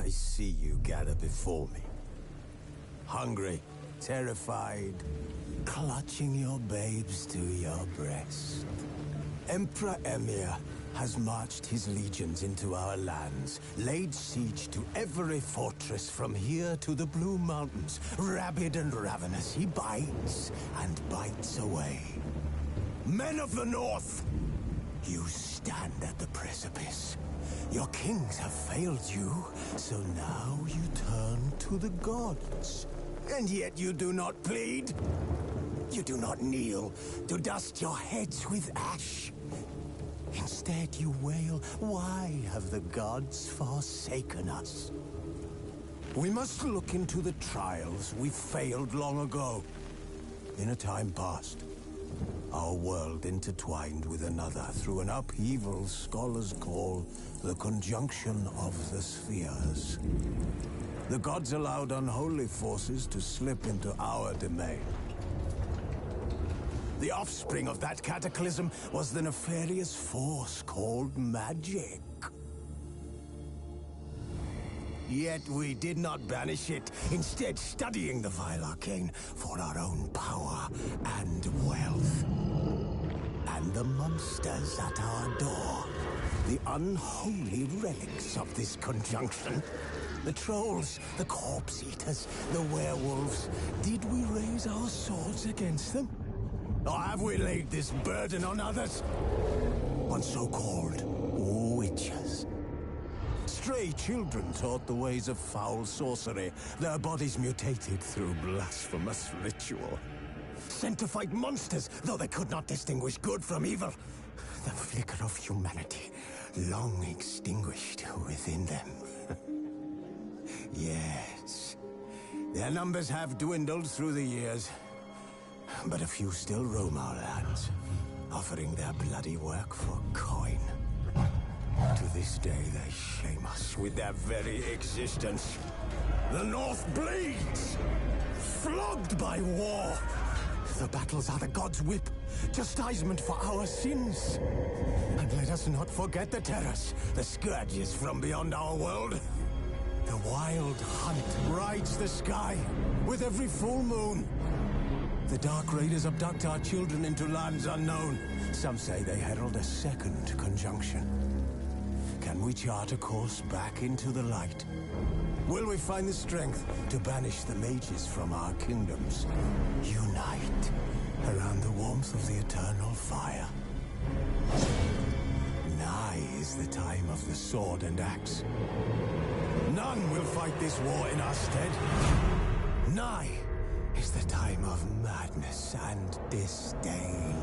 I see you gather before me. Hungry, terrified, clutching your babes to your breast. Emperor Emir has marched his legions into our lands, laid siege to every fortress from here to the Blue Mountains. Rabid and ravenous, he bites and bites away. Men of the North, you stand at the precipice. Your kings have failed you, so now you turn to the gods. And yet you do not plead. You do not kneel to dust your heads with ash. Instead you wail, why have the gods forsaken us? We must look into the trials we failed long ago. In a time past, our world intertwined with another through an upheaval scholars call the conjunction of the spheres. The gods allowed unholy forces to slip into our domain. The offspring of that cataclysm was the nefarious force called magic. Yet we did not banish it, instead studying the vile arcane for our own power and wealth. And the monsters at our door, the unholy relics of this conjunction. The trolls, the corpse-eaters, the werewolves. Did we raise our swords against them? Or have we laid this burden on others? On so-called witchers. Stray children taught the ways of foul sorcery, their bodies mutated through blasphemous ritual. Sent to fight monsters, though they could not distinguish good from evil. The flicker of humanity, long extinguished within them. Yes, their numbers have dwindled through the years. But a few still roam our lands, offering their bloody work for coin. To this day, they shame us with their very existence. The North bleeds, flogged by war. The battles are the gods' whip, chastisement for our sins. And let us not forget the terrors, the scourges from beyond our world. The wild hunt rides the sky with every full moon. The Dark Raiders abduct our children into lands unknown. Some say they herald a second conjunction. Can we chart a course back into the light? Will we find the strength to banish the mages from our kingdoms? Unite around the warmth of the eternal fire. Nigh is the time of the sword and axe. None will fight this war in our stead. Nigh is the time of madness and disdain.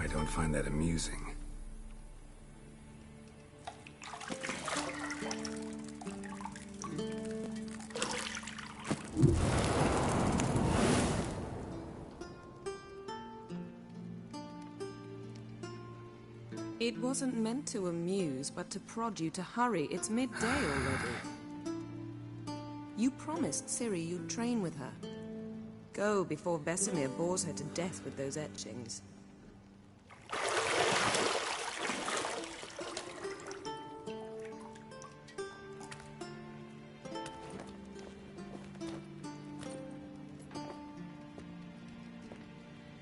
I don't find that amusing. It wasn't meant to amuse, but to prod you to hurry. It's midday already. You promised Ciri you'd train with her. Go before Vesemir bores her to death with those etchings.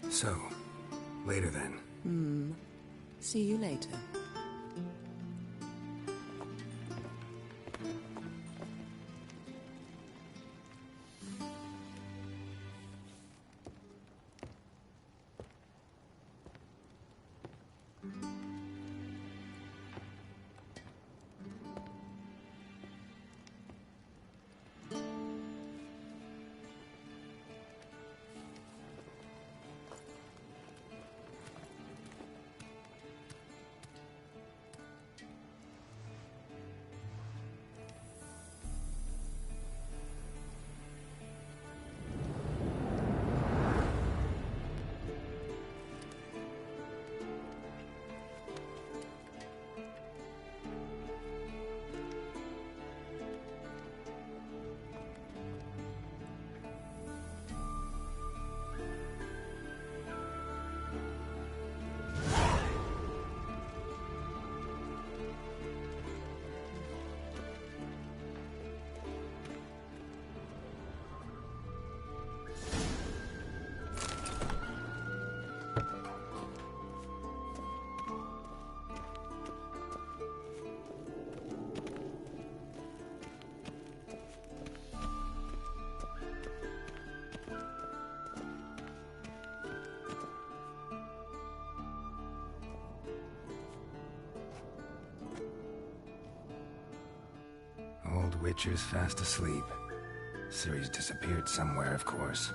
So, later then. See you later. Old Whitcher's fast asleep. Ciri's disappeared somewhere, of course.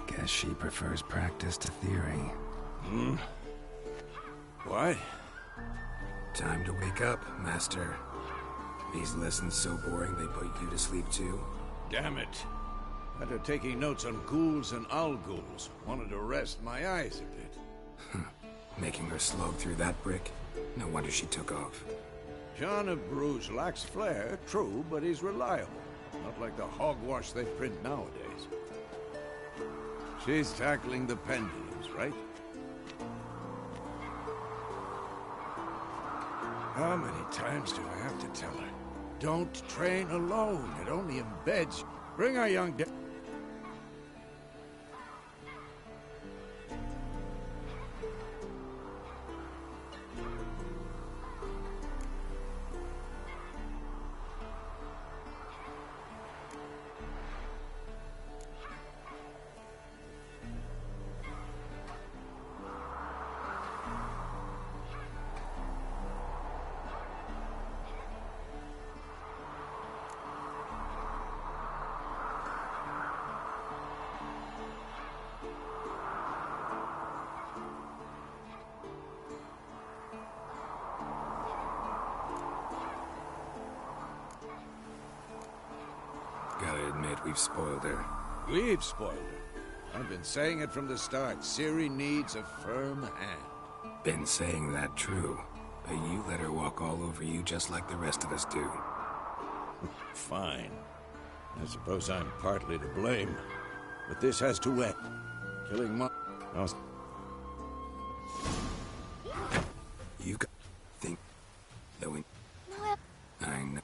Guess she prefers practice to theory. What? Time to wake up, Master. These lessons so boring they put you to sleep too? Damn it. After taking notes on ghouls and owl ghouls, wanted to rest my eyes a bit. Making her slog through that brick? No wonder she took off. John of Bruges lacks flair, true, but he's reliable. Not like the hogwash they print nowadays. She's tackling the pendulums, right? How many times do I have to tell her? Don't train alone. It only embeds. Bring our young... Gotta admit, we've spoiled her. We've spoiled her. I've been saying it from the start. Ciri needs a firm hand. Been saying that true. But you let her walk all over you just like the rest of us do. Fine. I suppose I'm partly to blame. But this has to end. Killing my... You got... think... that we... I know.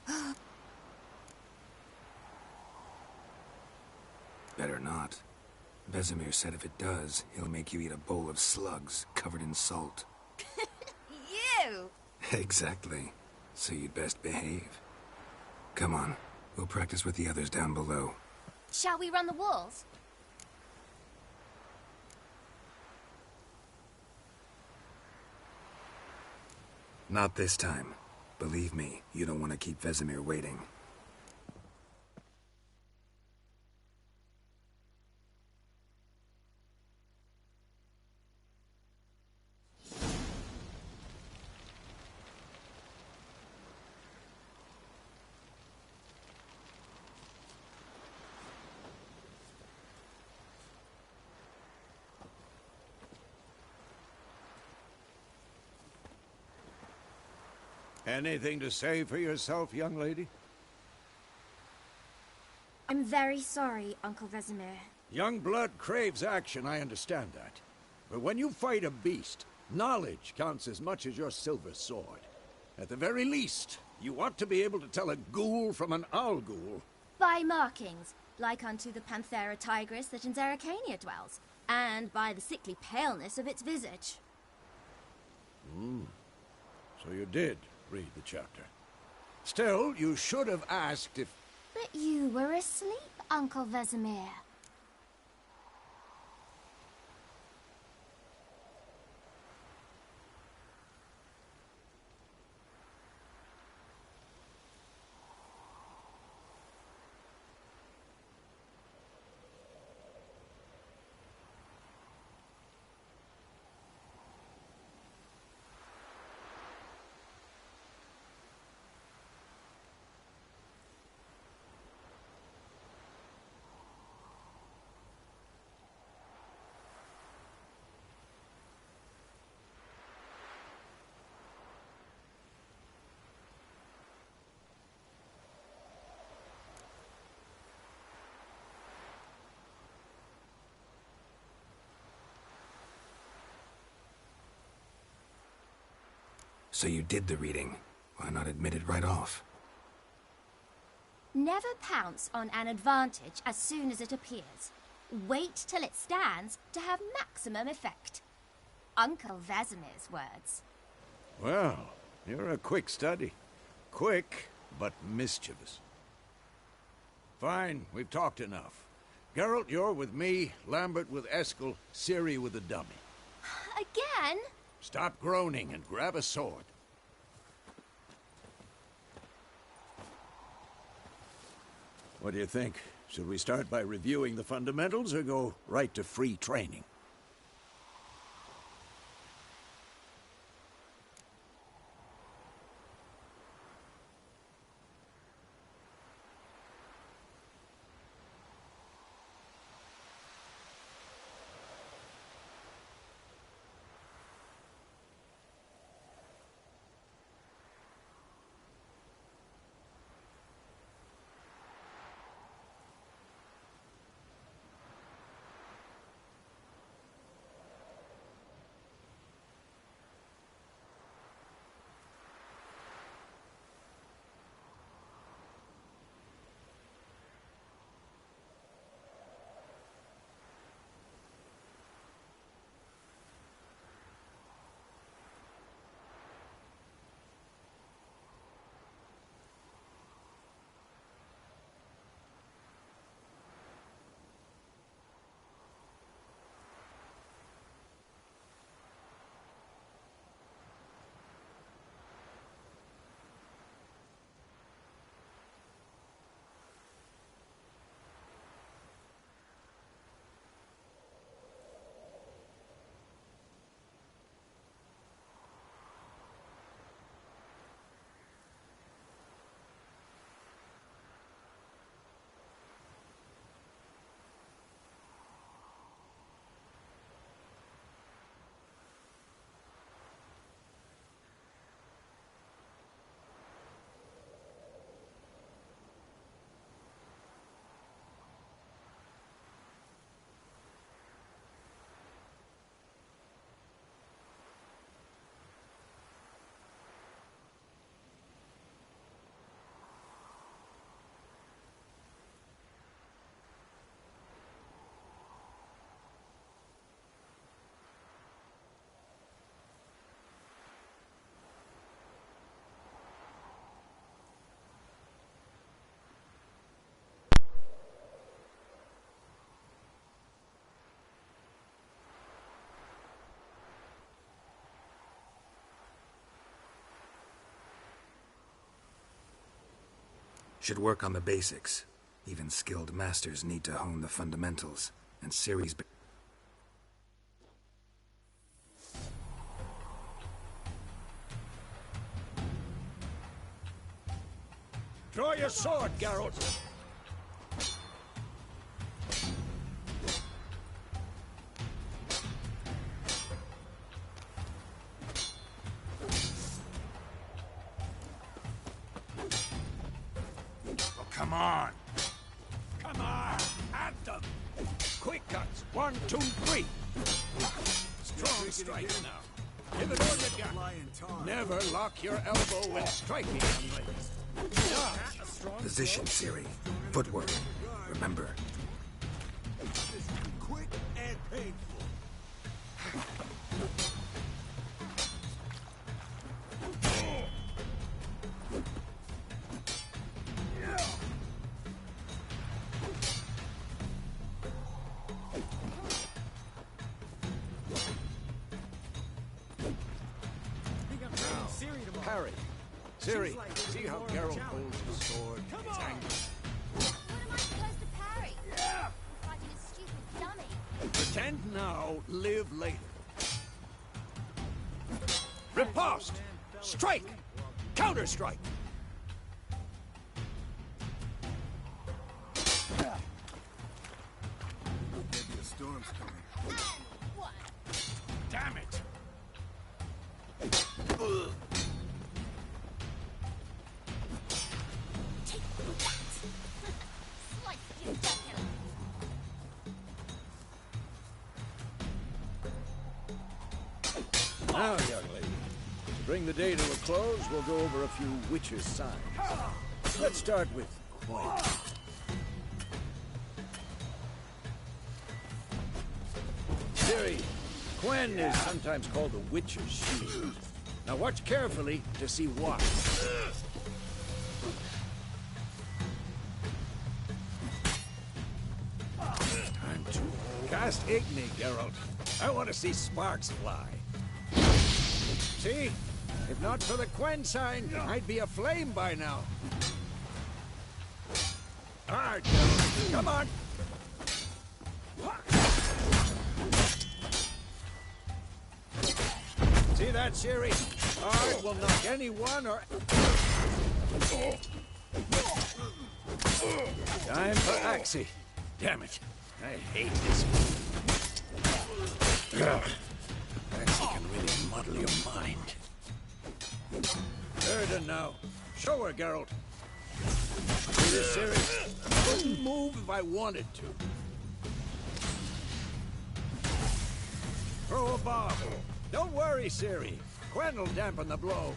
Better not. Vesemir said if it does, he'll make you eat a bowl of slugs covered in salt. You! Exactly. So you'd best behave. Come on. We'll practice with the others down below. Shall we run the walls? Not this time. Believe me, you don't want to keep Vesemir waiting. Anything to say for yourself, young lady? I'm very sorry, Uncle Vesemir. Young blood craves action, I understand that. But when you fight a beast, knowledge counts as much as your silver sword. At the very least, you ought to be able to tell a ghoul from an owl ghoul. By markings, like unto the Panthera tigris that in Zerrikania dwells, and by the sickly paleness of its visage. So you did read the chapter. Still, you should have asked if... But you were asleep, Uncle Vesemir. So you did the reading. Why not admit it right off? Never pounce on an advantage as soon as it appears. Wait till it stands to have maximum effect. Uncle Vesemir's words. Well, you're a quick study. Quick, but mischievous. Fine, we've talked enough. Geralt, you're with me, Lambert with Eskel, Ciri with the dummy. Again? Stop groaning and grab a sword. What do you think? Should we start by reviewing the fundamentals or go right to free training? Should work on the basics. Even skilled masters need to hone the fundamentals, and Ciri's... Draw your sword, Geralt. Oh, come on! Come on, at them. Quick cuts. 1, 2, 3. Strong strike now. Give it all you got. Never lock your elbow when striking, young ladies. Position, Ciri. Footwork. Remember. Quick and painful. Parry. Ciri, see how Geralt holds his sword? It's angry. What am I supposed to parry? Yeah. I'm fighting a stupid dummy. Pretend now, live later. Riposte! Strike! Counter-strike! Maybe a storm's coming. What? Damn it! Take that! Slice you duckling. Now, young lady, to bring the day to a close, we'll go over a few Whitcher signs. Let's start with Quinn. Ciri, Quinn is sometimes called the Witcher's shield. Now watch carefully to see why. Time to cast Igni, Geralt. I want to see sparks fly. See? If not for the Quen sign, I'd be aflame by now. Hard, Geralt. Come on. See that, Ciri? Hard will knock anyone or... Time for Axie. Damn it. I hate this. Axie can really muddle your mind. Erden now. Show her, Geralt. See this, Ciri? I wouldn't move if I wanted to. Throw a bomb. Don't worry, Ciri. Quen will dampen the blow.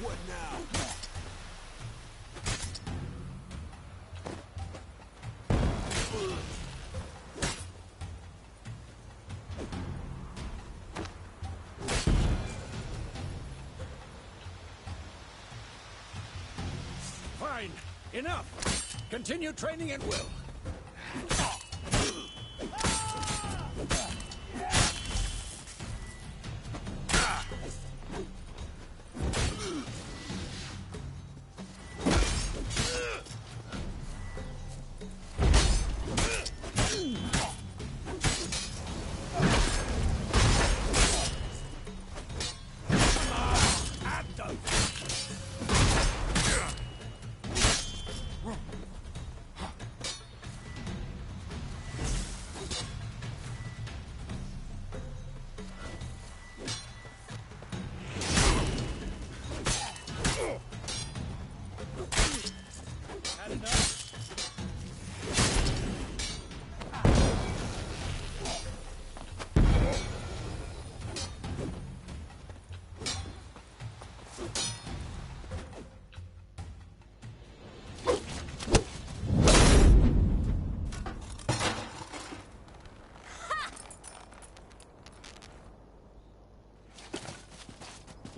What now? Fine. Enough. Continue training at will.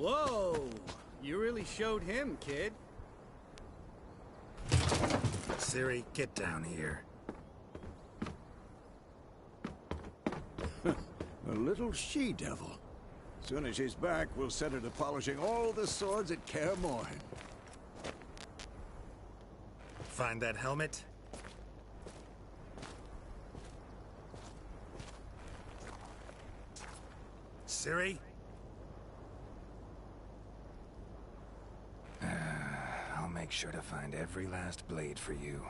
Whoa! You really showed him, kid. Ciri, get down here. A little she-devil. Soon as she's back, we'll set her to polishing all the swords at Kaer Morhen. Find that helmet? Ciri? I'll make sure to find every last blade for you.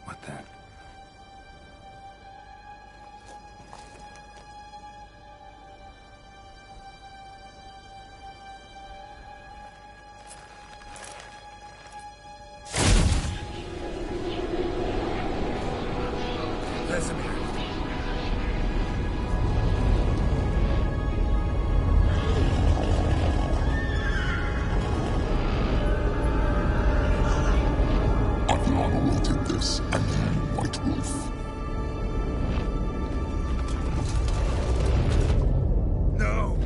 What the? Vesemir. Aviana will take this, and then White Wolf. No!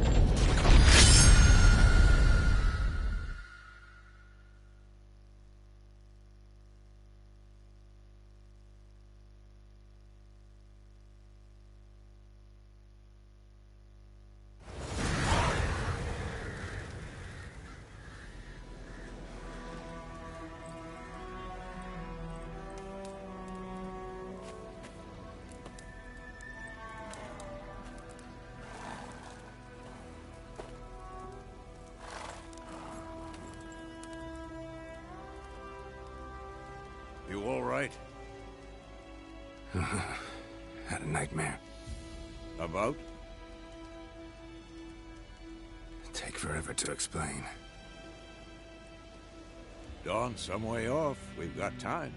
You all right? Had a nightmare. About? Take forever to explain. Dawn's some way off. We've got time.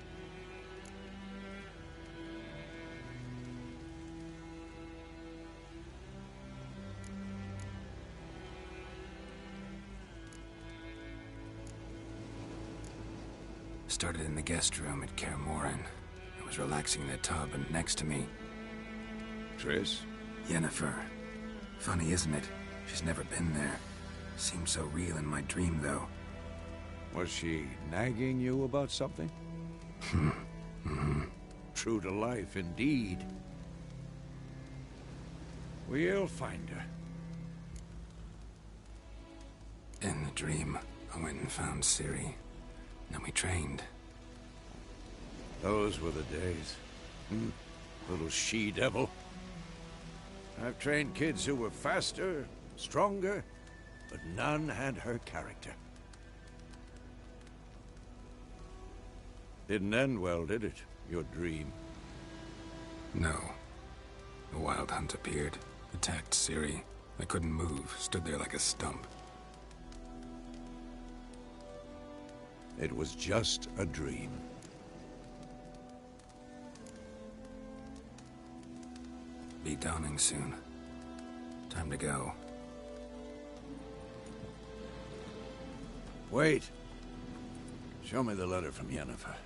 Started in the guest room at Kaer Morhen. I was relaxing in a tub, and next to me, Triss? Yennefer. Funny, isn't it? She's never been there. Seemed so real in my dream, though. Was she nagging you about something? True to life, indeed. We'll find her. In the dream, I went and found Ciri. Then we trained. Those were the days. Little she-devil. I've trained kids who were faster, stronger, but none had her character. Didn't end well, did it? Your dream? No. The Wild Hunt appeared, attacked Ciri. I couldn't move, stood there like a stump. It was just a dream. Be dawning soon. Time to go. Wait. Show me the letter from Yennefer.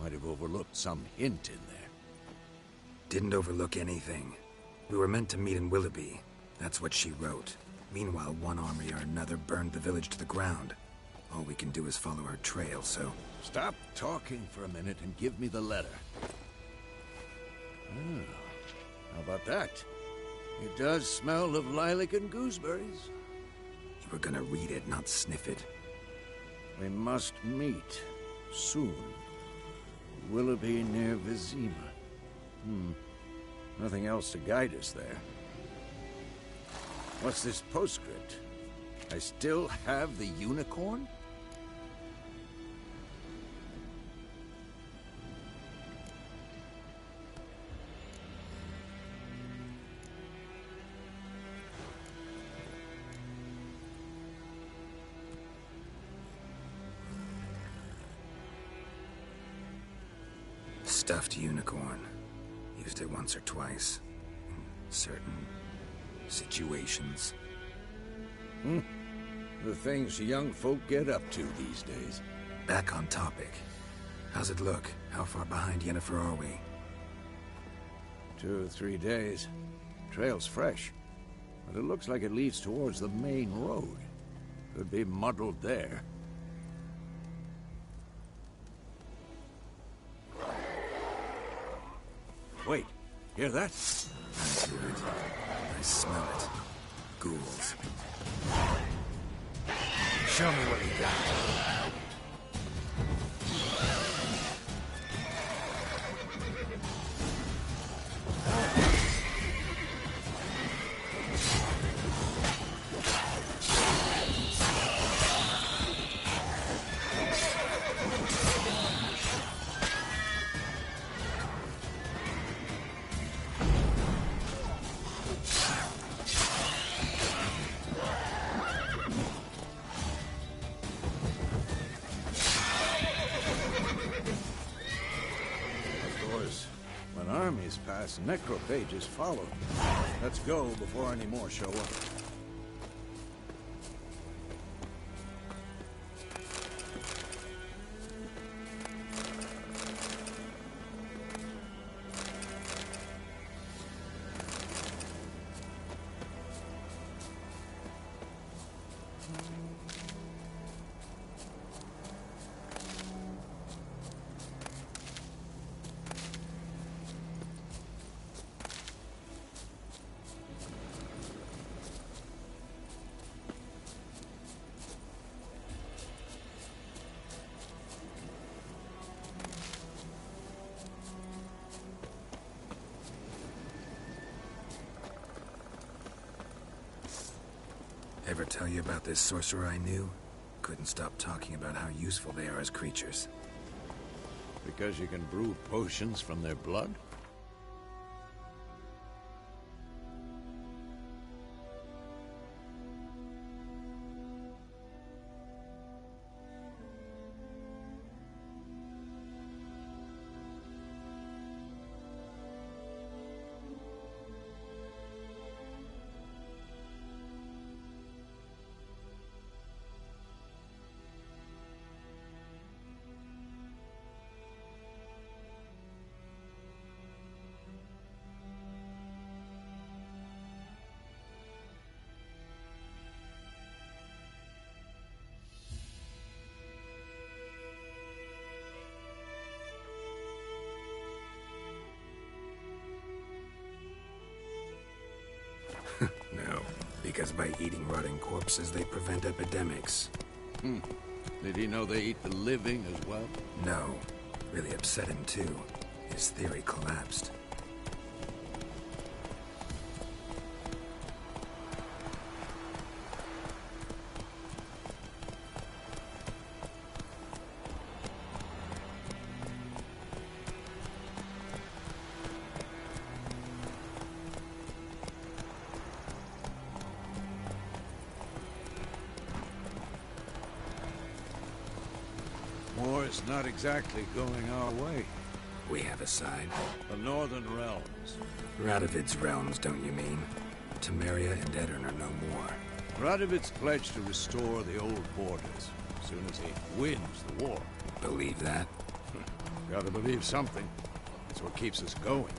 Might have overlooked some hint in there. Didn't overlook anything. We were meant to meet in Willoughby. That's what she wrote. Meanwhile, one army or another burned the village to the ground. All we can do is follow her trail, so... Stop talking for a minute and give me the letter. How about that? It does smell of lilac and gooseberries. You were gonna read it, not sniff it. We must meet soon. Willoughby near Vizima. Nothing else to guide us there. What's this postscript? I still have the unicorn? Stuffed unicorn. Used it once or twice. In certain situations. The things young folk get up to these days. Back on topic. How's it look? How far behind Yennefer are we? 2 or 3 days. Trail's fresh, but it looks like it leads towards the main road. Could be muddled there. Wait, hear that? I hear it. I smell it. Ghouls. Show me what you got. Armies pass, necrophages follow. Let's go before any more show up. Ever tell you about this sorcerer I knew? Couldn't stop talking about how useful they are as creatures. Because you can brew potions from their blood? No, because by eating rotting corpses, they prevent epidemics. Did he know they eat the living as well? No. Really upset him, too. His theory collapsed. War's not exactly going our way. We have a side. The Northern Realms. Radovid's realms, don't you mean? Temeria and Edirn are no more. Radovid's pledged to restore the old borders as soon as he wins the war. Believe that? Gotta believe something. It's what keeps us going.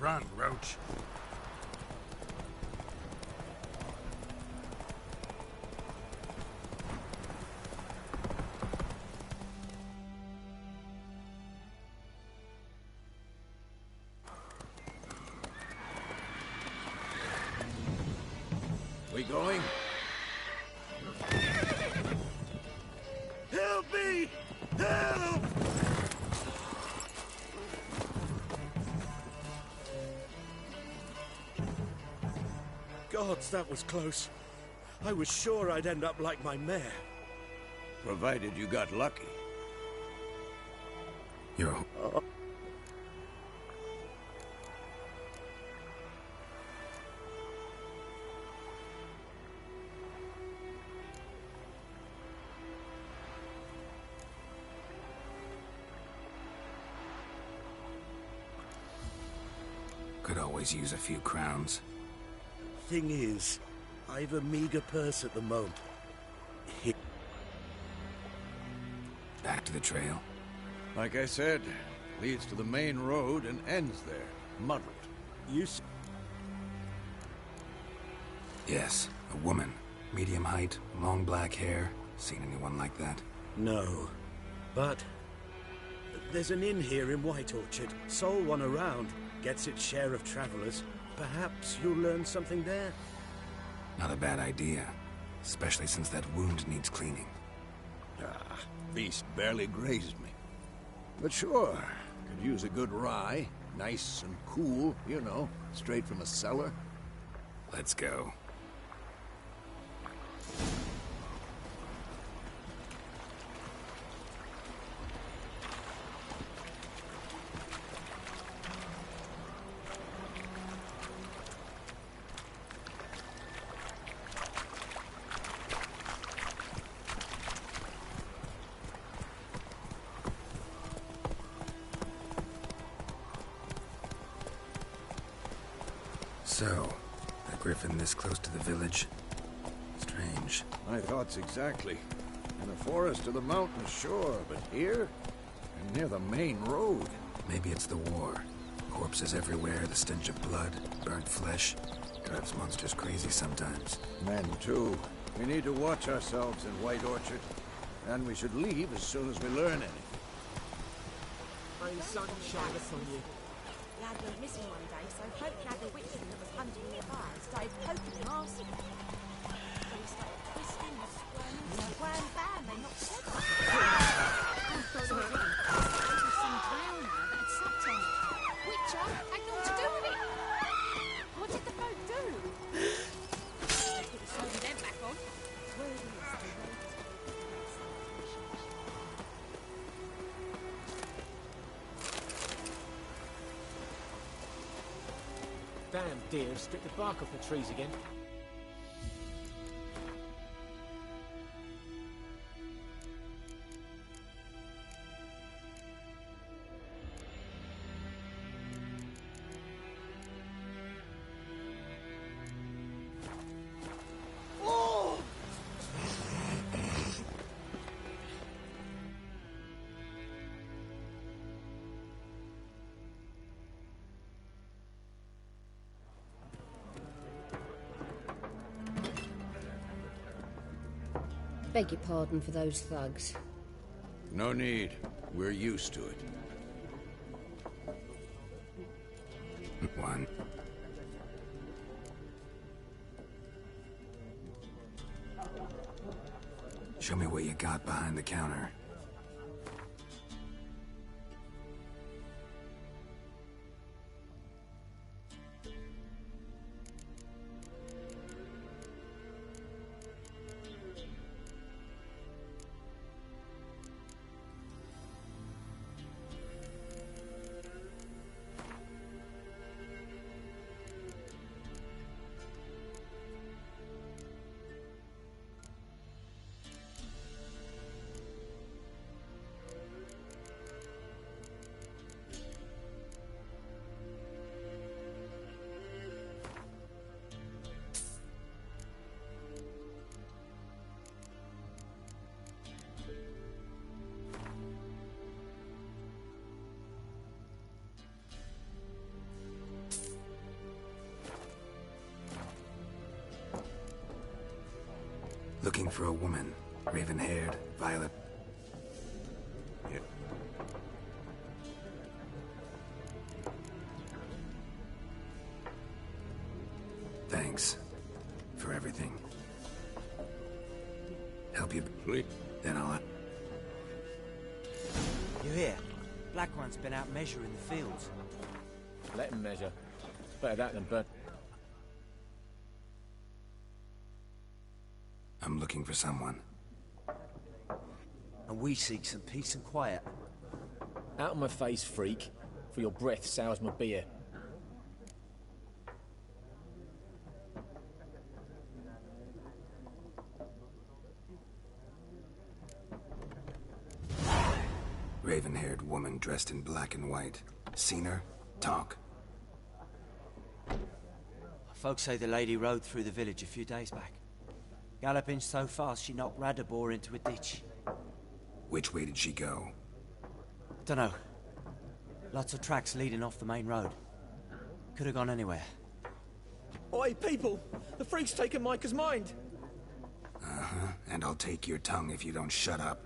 Run, Roach. We going? Help me! Help! Gods, that was close. I was sure I'd end up like my mare. Provided you got lucky. You're... Could always use a few crowns. Thing is, I've a meager purse at the moment. Back to the trail. Like I said, leads to the main road and ends there, muddled. Yes, a woman. Medium height, long black hair. Seen anyone like that? No. But there's an inn here in White Orchard. Sole one around. Gets its share of travelers. Perhaps you'll learn something there. Not a bad idea. Especially since that wound needs cleaning. Ah, beast barely grazed me. But sure, could use a good rye. Nice and cool, you know, straight from a cellar. Let's go. So, a griffin this close to the village? Strange. My thoughts exactly. In the forest or the mountains, sure, but here? And near the main road. Maybe it's the war. Corpses everywhere, the stench of blood, burnt flesh. Drives monsters crazy sometimes. Men, too. We need to watch ourselves in White Orchard. And we should leave as soon as we learn anything. May the sun shine upon you. Lad went missing one day, so hope you had the Whitcher that was hunting nearby. Started poking and asking. They started twisting and squirming, so wham bam, they knocked dead. Sorry. There was some drown now that had sucked on it. Whitcher had naught to do with it. What did the folk do? They could have sewn them back on. Word is, the road is Damn deer stripped the bark off the trees again. Beg your pardon for those thugs. No need. We're used to it. One. Show me what you got behind the counter. Looking for a woman. Raven-haired, violet. Yeah. Thanks. For everything. Help you... Please. Then I'll... You hear? Black One's been out measuring the fields. Let him measure. Better that than burn. I'm looking for someone. And we seek some peace and quiet. Out of my face, freak. For your breath sours my beer. Raven-haired woman dressed in black and white. Seen her? Talk. Folks say the lady rode through the village a few days back. Galloping so fast she knocked Radabor into a ditch. Which way did she go? Dunno. Lots of tracks leading off the main road. Could have gone anywhere. Oi, people! The freak's taken Micah's mind! Uh-huh. And I'll take your tongue if you don't shut up.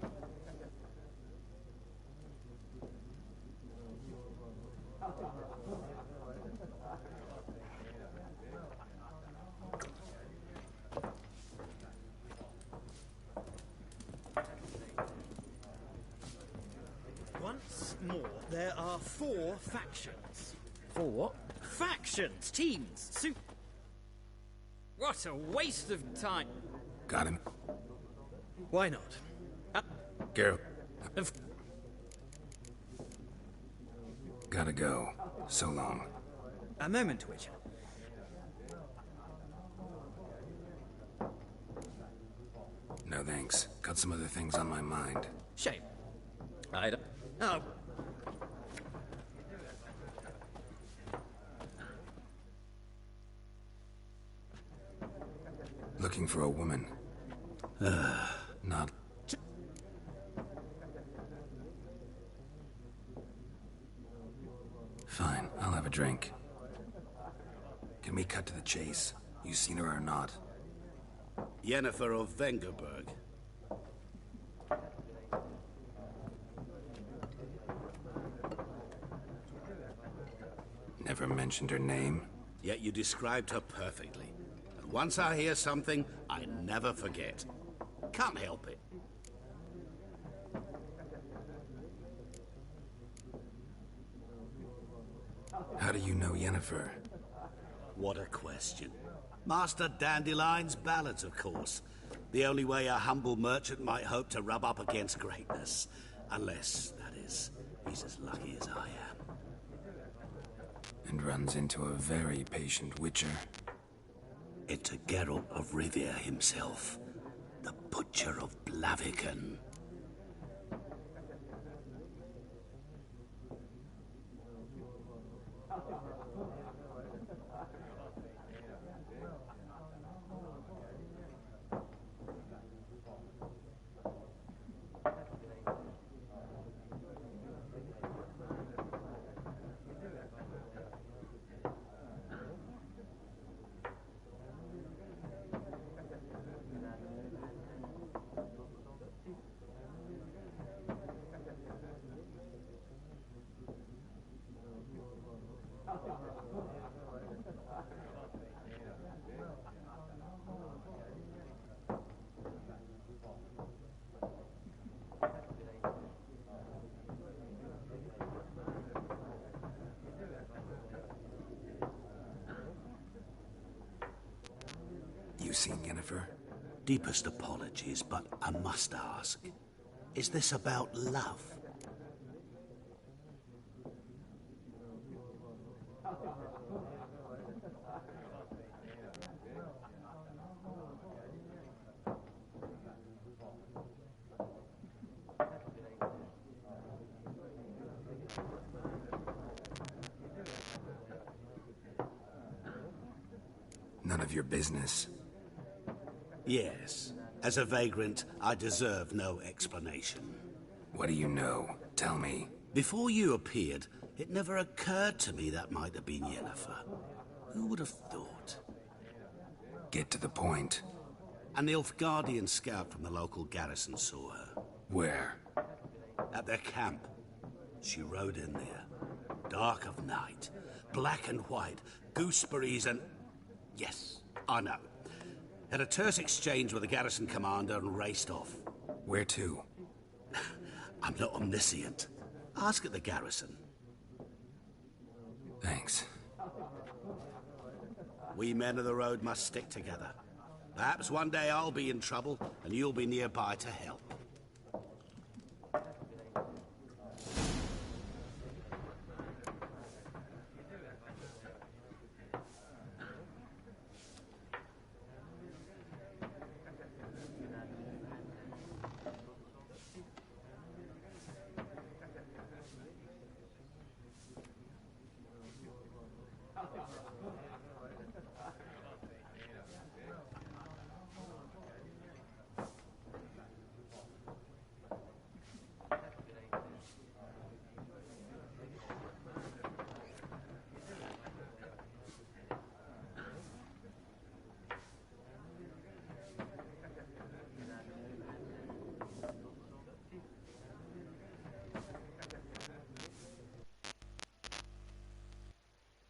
Once more, there are 4 factions. 4 what? Factions! Teams! What a waste of time! Got him. Why not? Go. Of Gotta go. So long. a moment, Whitcher. No thanks. Got some other things on my mind. Shame. I don't... Oh. Looking for a woman. Not... Fine, I'll have a drink. Can we cut to the chase? You seen her or not? Yennefer of Vengerberg. Never mentioned her name? Yet you described her perfectly. And once I hear something, I never forget. Can't help it. How do you know Yennefer? What a question. Master Dandelion's ballads, of course. The only way a humble merchant might hope to rub up against greatness. Unless, that is, he's as lucky as I am. And runs into a very patient Witcher. Into Geralt of Rivia himself. The Butcher of Blaviken. You seen Yennefer? Deepest apologies, but I must ask. Is this about love? None of your business. Yes. As a vagrant, I deserve no explanation. What do you know? Tell me. Before you appeared, it never occurred to me that might have been Yennefer. Who would have thought? Get to the point. An Nilfgaardian scout from the local garrison saw her. Where? At their camp. She rode in there. Dark of night. Black and white. Gooseberries and... Yes, I know. Had a terse exchange with the garrison commander and raced off. Where to? I'm not omniscient. Ask at the garrison. Thanks. We men of the road must stick together. Perhaps one day I'll be in trouble, and you'll be nearby to help.